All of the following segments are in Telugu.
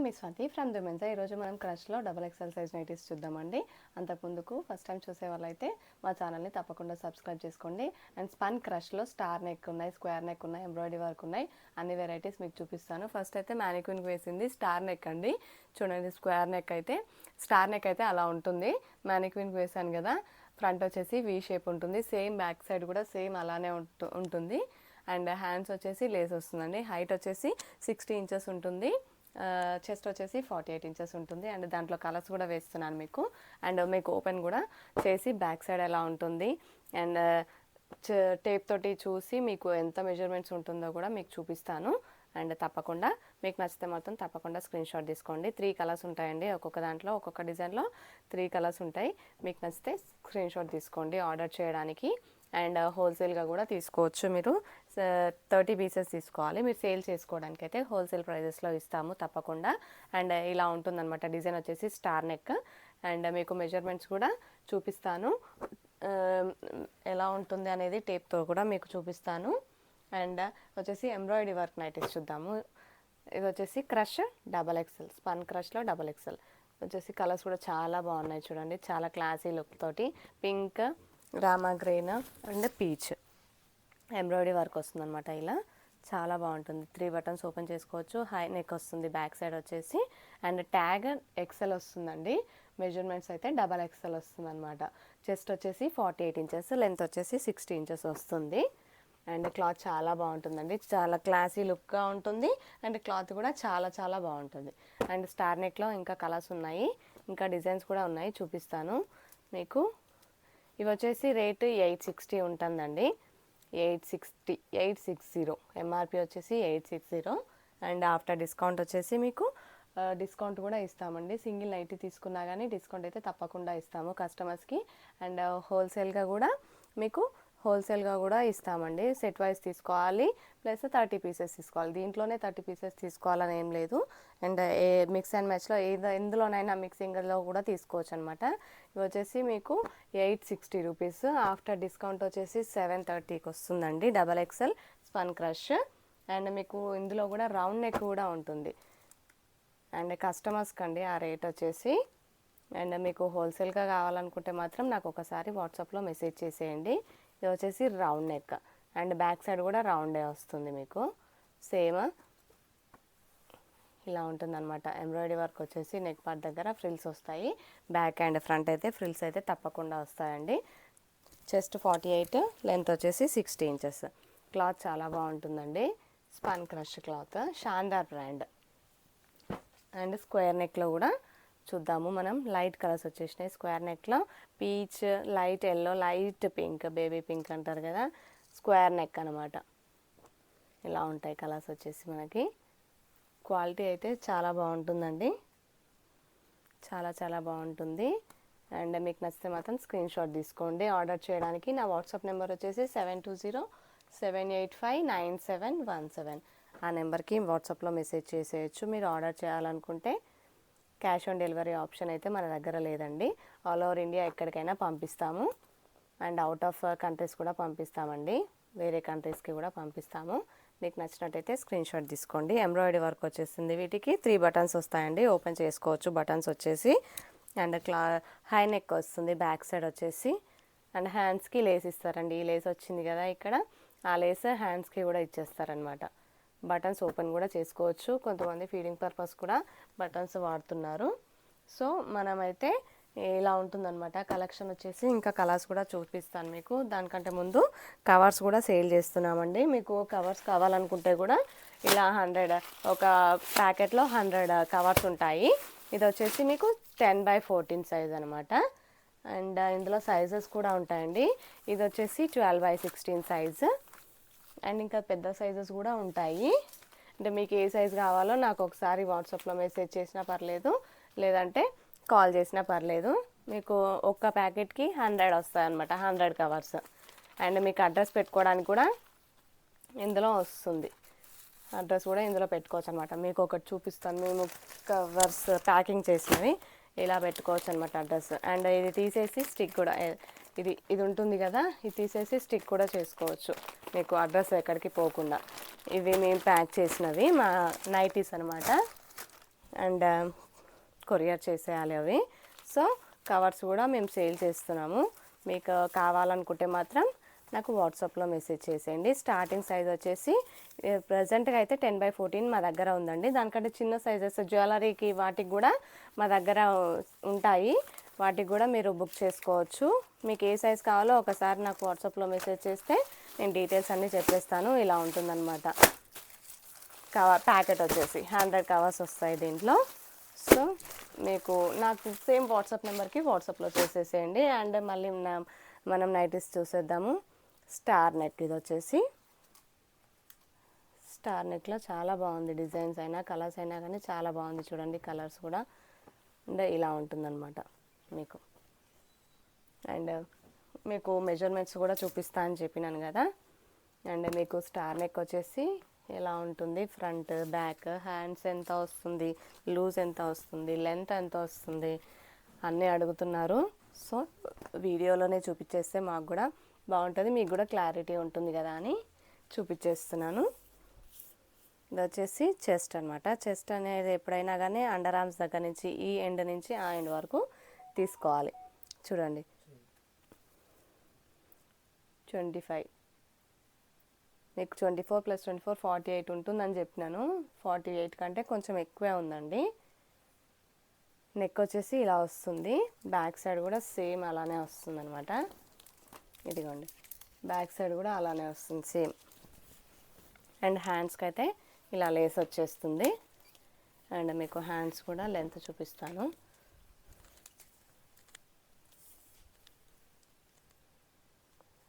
Me Swathi from the men's. ఈరోజు మనం క్రష్లో XXL సైజ్ నైటీస్ చూద్దామండి. అంతకుముందుకు ఫస్ట్ టైం చూసే వాళ్ళైతే మా ఛానల్ని తప్పకుండా సబ్స్క్రైబ్ చేసుకోండి. అండ్ స్పన్ క్రష్లో స్టార్ నెక్ ఉన్నాయి, స్క్వేర్ నెక్ ఉన్నాయి, ఎంబ్రాయిడరీ వర్క్ ఉన్నాయి, అన్ని వెరైటీస్ మీకు చూపిస్తాను. ఫస్ట్ అయితే మ్యానిక్విన్కి వేసింది స్టార్ నెక్ అండి. చూడండి, స్క్వేర్ నెక్ అయితే స్టార్ నెక్ అయితే అలా ఉంటుంది. మ్యానిక్విన్కి వేసాను కదా, ఫ్రంట్ వచ్చేసి వీ షేప్ ఉంటుంది, సేమ్ బ్యాక్ సైడ్ కూడా సేమ్ అలానే ఉంటుంది. అండ్ హ్యాండ్స్ వచ్చేసి లేస్ వస్తుందండి. హైట్ వచ్చేసి 60 ఇంచెస్ ఉంటుంది, చెస్ట్ వచ్చేసి 48 ఇంచెస్ ఉంటుంది. అండ్ దాంట్లో కలర్స్ కూడా వేస్తున్నాను మీకు. అండ్ మీకు ఓపెన్ కూడా చేసి బ్యాక్ సైడ్ ఎలా ఉంటుంది అండ్ టేప్ తోటి చూసి మీకు ఎంత మెజర్మెంట్స్ ఉంటుందో కూడా మీకు చూపిస్తాను. అండ్ తప్పకుండా మీకు నచ్చితే మాత్రం తప్పకుండా స్క్రీన్ షాట్ తీసుకోండి. 3 కలర్స్ ఉంటాయండి, ఒక్కొక్క దాంట్లో ఒక్కొక్క డిజైన్లో 3 కలర్స్ ఉంటాయి. మీకు నచ్చితే స్క్రీన్ షాట్ తీసుకోండి ఆర్డర్ చేయడానికి. అండ్ హోల్సేల్గా కూడా తీసుకోవచ్చు. మీరు 30 పీసెస్ తీసుకోవాలి. మీరు సేల్ చేసుకోవడానికి అయితే హోల్సేల్ ప్రైజెస్లో ఇస్తాము తప్పకుండా. అండ్ ఇలా ఉంటుందన్నమాట. డిజైన్ వచ్చేసి స్టార్ నెక్. అండ్ మీకు మెజర్మెంట్స్ కూడా చూపిస్తాను, ఎలా ఉంటుంది అనేది టేప్తో కూడా మీకు చూపిస్తాను. అండ్ వచ్చేసి ఎంబ్రాయిడరీ వర్క్ నైటీస్ చూద్దాము. ఇది వచ్చేసి క్రష్ XXL, స్పన్ క్రష్లో XXL వచ్చేసి కలర్స్ కూడా చాలా బాగున్నాయి. చూడండి, చాలా క్లాసీ లుక్ తోటి pink, Rama green and peach embroidery work వస్తుందన్నమాట. ఇలా చాలా బాగుంటుంది. 3 బటన్స్ ఓపెన్ చేసుకోవచ్చు. హై నెక్ వస్తుంది బ్యాక్ సైడ్ వచ్చేసి. అండ్ ట్యాగ్ XL వస్తుందండి. మెజర్మెంట్స్ అయితే XXL వస్తుంది అనమాట. చెస్ట్ వచ్చేసి 48 ఇంచెస్, లెంత్ వచ్చేసి 60 ఇంచెస్ వస్తుంది. అండ్ క్లాత్ చాలా బాగుంటుందండి, చాలా క్లాసీ లుక్గా ఉంటుంది. అండ్ క్లాత్ కూడా చాలా చాలా బాగుంటుంది. అండ్ స్టార్ నెక్లో ఇంకా కలర్స్ ఉన్నాయి, ఇంకా డిజైన్స్ కూడా ఉన్నాయి, చూపిస్తాను మీకు. ఇవి వచ్చేసి రేటు 860 ఉంటుందండి. 860 ఎంఆర్పి వచ్చేసి 860. అండ్ ఆఫ్టర్ డిస్కౌంట్ వచ్చేసి మీకు డిస్కౌంట్ కూడా ఇస్తామండి. సింగిల్ నైటీ తీసుకున్నా కానీ డిస్కౌంట్ అయితే తప్పకుండా ఇస్తాము కస్టమర్స్కి. అండ్ హోల్సేల్గా కూడా ఇస్తామండి. సెట్ వైజ్ తీసుకోవాలి, ప్లస్ 30 పీసెస్ తీసుకోవాలి. దీంట్లోనే 30 పీసెస్ తీసుకోవాలని ఏం లేదు. అండ్ మిక్స్ అండ్ మ్యాచ్లో ఎందులోనైనా మిక్సింగ్లో కూడా తీసుకోవచ్చు అనమాట. ఇవి వచ్చేసి మీకు 860 రూపీస్. ఆఫ్టర్ డిస్కౌంట్ వచ్చేసి 730కి వస్తుందండి XXL స్పన్ క్రష్. అండ్ మీకు ఇందులో కూడా రౌండ్ నెక్ కూడా ఉంటుంది. అండ్ కస్టమర్స్కి అండి ఆ రేట్ వచ్చేసి. అండ్ మీకు హోల్సేల్గా కావాలనుకుంటే మాత్రం నాకు ఒకసారి వాట్సాప్లో మెసేజ్ చేసేయండి. ఇది వచ్చేసి round neck and back side కూడా రౌండే వస్తుంది మీకు. సేమ్ ఇలా ఉంటుందన్నమాట. ఎంబ్రాయిడరీ వర్క్ వచ్చేసి నెక్ పార్ట్ దగ్గర ఫ్రిల్స్ వస్తాయి. బ్యాక్ అండ్ ఫ్రంట్ అయితే ఫ్రిల్స్ అయితే తప్పకుండా వస్తాయండి. చెస్ట్ 48, లెంత్ వచ్చేసి 60 ఇంచెస్. క్లాత్ చాలా బాగుంటుందండి. Spun crush cloth, Shandaar brand. And square నెక్లో కూడా చూద్దాము మనం. లైట్ కలర్స్ వచ్చేసినాయి స్క్వేర్ నెక్లో. Peach, light yellow, light pink, baby pink అంటారు కదా, స్క్వేర్ నెక్ అనమాట. ఇలా ఉంటాయి కలర్స్ వచ్చేసి మనకి. క్వాలిటీ అయితే చాలా బాగుంటుందండి, చాలా చాలా బాగుంటుంది. అండ్ మీకు నచ్చితే మాత్రం స్క్రీన్ షాట్ తీసుకోండి ఆర్డర్ చేయడానికి. నా వాట్సాప్ నెంబర్ వచ్చేసి 7207859717. ఆ నెంబర్కి వాట్సాప్లో మెసేజ్ చేసేయచ్చు. మీరు ఆర్డర్ చేయాలనుకుంటే క్యాష్ ఆన్ డెలివరీ ఆప్షన్ అయితే మన దగ్గర లేదండి. ఆల్ ఓవర్ ఇండియా ఎక్కడికైనా పంపిస్తాము. అండ్ అవుట్ ఆఫ్ కంట్రీస్ కూడా పంపిస్తామండి, వేరే కంట్రీస్కి కూడా పంపిస్తాము. మీకు నచ్చినట్టయితే స్క్రీన్ షాట్ తీసుకోండి. ఎంబ్రాయిడరీ వర్క్ వచ్చేసింది. వీటికి 3 బటన్స్ వస్తాయండి, ఓపెన్ చేసుకోవచ్చు బటన్స్ వచ్చేసి. అండ్ హై నెక్ వస్తుంది బ్యాక్ సైడ్ వచ్చేసి. అండ్ హ్యాండ్స్కి లేస్ ఇస్తారండి. ఈ లేస్ వచ్చింది కదా ఇక్కడ, ఆ లేస్ హ్యాండ్స్కి కూడా ఇచ్చేస్తారనమాట. బటన్స్ ఓపెన్ కూడా చేసుకోవచ్చు. కొంతమంది ఫీడింగ్ పర్పస్ కూడా బటన్స్ వాడుతున్నారు. సో మనమైతే ఇలా ఉంటుందన్నమాట కలెక్షన్ వచ్చేసి. ఇంకా కలర్స్ కూడా చూపిస్తాను మీకు. దానికంటే ముందు కవర్స్ కూడా సేల్ చేస్తున్నామండి. మీకు కవర్స్ కావాలనుకుంటే కూడా ఇలా 100, ఒక ప్యాకెట్లో 100 కవర్స్ ఉంటాయి. ఇది వచ్చేసి మీకు 10x14 సైజ్ అనమాట. అండ్ ఇందులో సైజెస్ కూడా ఉంటాయండి. ఇది వచ్చేసి 12x16 సైజు. అండ్ ఇంకా పెద్ద సైజెస్ కూడా ఉంటాయి. అంటే మీకు ఏ సైజ్ కావాలో నాకు ఒకసారి వాట్సాప్లో మెసేజ్ చేసినా పర్లేదు, లేదంటే కాల్ చేసినా పర్లేదు. మీకు ఒక్క ప్యాకెట్కి 100 వస్తాయి అనమాట, 100 కవర్స్. అండ్ మీకు అడ్రస్ పెట్టుకోవడానికి కూడా ఇందులో వస్తుంది. అడ్రస్ కూడా ఇందులో పెట్టుకోవచ్చు అనమాట. మీకు ఒకటి చూపిస్తాను. మేము కవర్స్ ప్యాకింగ్ చేసినవి ఇలా పెట్టుకోవచ్చు అనమాట అడ్రస్. అండ్ ఇది తీసేసి స్టిక్ కూడా, ఇది ఉంటుంది కదా, ఇది తీసేసి స్టిక్ కూడా చేసుకోవచ్చు మీకు అడ్రస్ ఎక్కడికి పోకుండా. ఇవి మేము ప్యాక్ చేసినవి మా నైటీస్ అనమాట. అండ్ కొరియర్ చేసేయాలి అవి. సో కవర్స్ కూడా మేము సేల్ చేస్తున్నాము. మీకు కావాలనుకుంటే మాత్రం నాకు వాట్సాప్లో మెసేజ్ చేసేయండి. స్టార్టింగ్ సైజ్ వచ్చేసి ప్రజెంట్గా అయితే 10x14 మా దగ్గర ఉందండి. దానికంటే చిన్న సైజెస్ జ్యువెలరీకి వాటికి కూడా మా దగ్గర ఉంటాయి. వాటికి కూడా మీరు బుక్ చేసుకోవచ్చు. మీకు ఏ సైజ్ కావాలో ఒకసారి నాకు వాట్సాప్లో మెసేజ్ చేస్తే నేను డీటెయిల్స్ అన్నీ చెప్పేస్తాను. ఇలా ఉంటుందన్నమాట. ప్యాకెట్ వచ్చేసి 100 కవర్స్ వస్తాయి దీంట్లో. సో మీకు నాకు సేమ్ వాట్సాప్ నెంబర్కి వాట్సాప్లో చేసేసేయండి. అండ్ మళ్ళీ మనం నైటీస్ చూసేద్దాము. స్టార్ నెక్, ఇది వచ్చేసి స్టార్ నెక్లో చాలా బాగుంది. డిజైన్స్ అయినా కలర్స్ అయినా కానీ చాలా బాగుంది. చూడండి కలర్స్ కూడా. అండ్ ఇలా ఉంటుందన్నమాట మీకు. అండ్ మీకు మెజర్మెంట్స్ కూడా చూపిస్తా అని చెప్పినాను కదా. అండ్ మీకు స్టార్ నెక్ వచ్చేసి ఎలా ఉంటుంది, ఫ్రంట్ బ్యాక్ హ్యాండ్స్ ఎంత వస్తుంది, లూజ్ ఎంత వస్తుంది, లెంత్ ఎంత వస్తుంది అన్నీ అడుగుతున్నారు. సో వీడియోలోనే చూపించేస్తే మాకు కూడా బాగుంటుంది, మీకు కూడా క్లారిటీ ఉంటుంది కదా అని చూపించేస్తున్నాను. ఇది వచ్చేసి చెస్ట్ అనమాట. చెస్ట్ అనేది ఎప్పుడైనా కానీ అండర్ ఆర్మ్స్ దగ్గర నుంచి ఈ ఎండ్ నుంచి ఆ ఎండ్ వరకు తీసుకోవాలి. చూడండి 25, మీకు 24 + 24 48 ఉంటుందని చెప్పినాను. 48 కంటే కొంచెం ఎక్కువే ఉందండి. నెక్ వచ్చేసి ఇలా వస్తుంది. బ్యాక్ సైడ్ కూడా సేమ్ అలానే వస్తుంది అనమాట. ఇదిగోండి బ్యాక్ సైడ్ కూడా అలానే వస్తుంది సేమ్. అండ్ హ్యాండ్స్కి అయితే ఇలా లేస్ వచ్చేస్తుంది. అండ్ మీకు హ్యాండ్స్ కూడా లెంత్ చూపిస్తాను.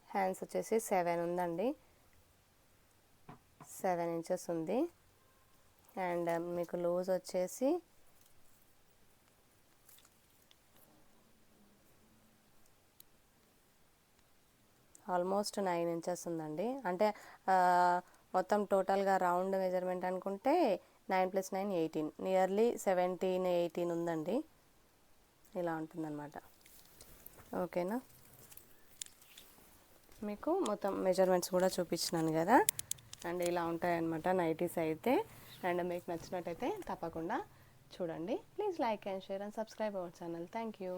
హ్యాండ్స్ వచ్చేసి 7 ఉందండి, 7 ఇంచెస్ ఉంది. అండ్ మీకు లూజ్ వచ్చేసి ఆల్మోస్ట్ 9 ఇంచెస్ ఉందండి. అంటే మొత్తం టోటల్గా రౌండ్ మెజర్మెంట్ అనుకుంటే 9 + 9 18, నియర్లీ 17 18 ఉందండి. ఇలా ఉంటుందన్నమాట. ఓకేనా, మీకు మొత్తం మెజర్మెంట్స్ కూడా చూపించినాను కదా. అండ్ ఇలా ఉంటాయన్నమాట నైటీస్ అయితే. అండ్ మీకు నచ్చినట్టయితే తప్పకుండా చూడండి. Please like and share and subscribe our channel. Thank you.